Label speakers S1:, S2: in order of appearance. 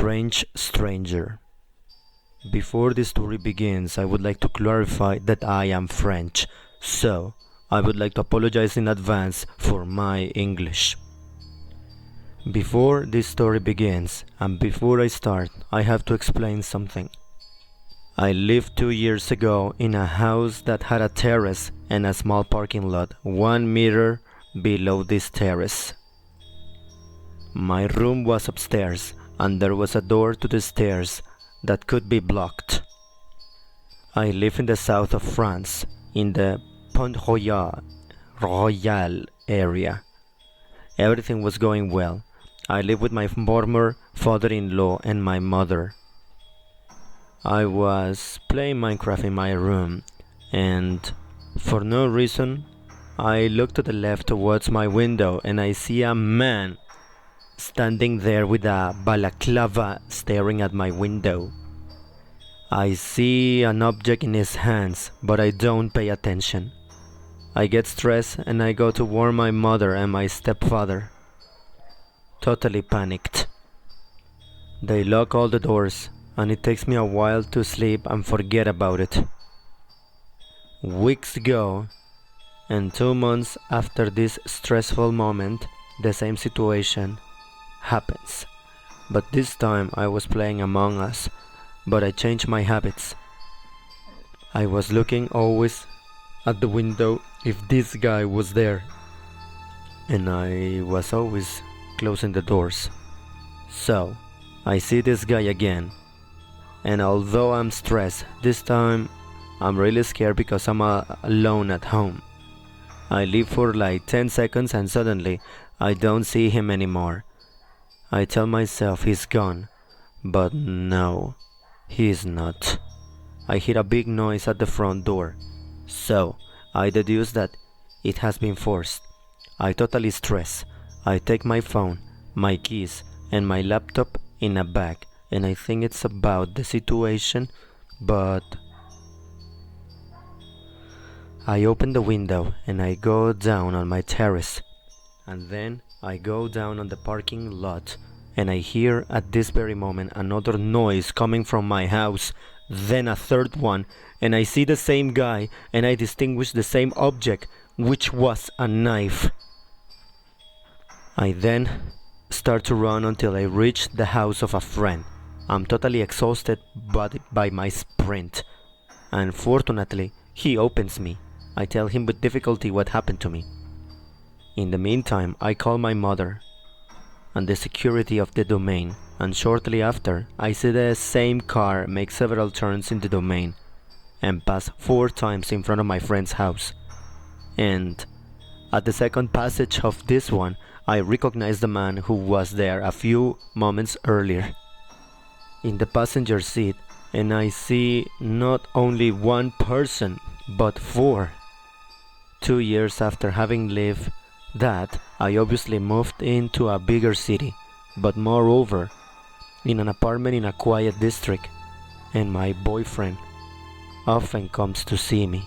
S1: strange stranger. Before this story begins, I would like to clarify that I am French, so I would like to apologize in advance for my English. Before this story begins, and before I start, I have to explain something. I lived 2 years ago in a house that had a terrace and a small parking lot 1 meter below this terrace. My room was upstairs, and there was a door to the stairs that could be blocked. I live in the south of France, in the Royal area. Everything was going well. I lived with my former father-in-law and my mother. I was playing Minecraft in my room, and for no reason, I look to the left towards my window and I see a man standing there with a balaclava staring at my window. I see an object in his hands, but I don't pay attention. I get stressed and I go to warn my mother and my stepfather. Totally panicked. They lock all the doors, and it takes me a while to sleep and forget about it. Weeks go, and 2 months after this stressful moment, the same situation happens. But this time I was playing Among Us, but I changed my habits. I was looking always at the window if this guy was there, and I was always closing the doors. So I see this guy again, and although I'm stressed, this time I'm really scared because I'm alone at home. I leave for like 10 seconds and suddenly I don't see him anymore. I tell myself he's gone, but no, he's not. I hear a big noise at the front door, so I deduce that it has been forced. I totally stress. I take my phone, my keys, and my laptop in a bag, and I think it's about the situation, but I open the window and I go down on my terrace, and then I go down on the parking lot, and I hear at this very moment another noise coming from my house, then a third one, and I see the same guy, and I distinguish the same object, which was a knife. I then start to run until I reach the house of a friend. I'm totally exhausted by my sprint. Unfortunately, he opens me. I tell him with difficulty what happened to me. In the meantime, I call my mother and the security of the domain, and shortly after, I see the same car make several turns in the domain and pass 4 times in front of my friend's house. And at the second passage of this one, I recognize the man who was there a few moments earlier in the passenger seat, and I see not only one person, but 4. 2 years after having lived that, I obviously moved into a bigger city, but moreover, in an apartment in a quiet district, and my boyfriend often comes to see me.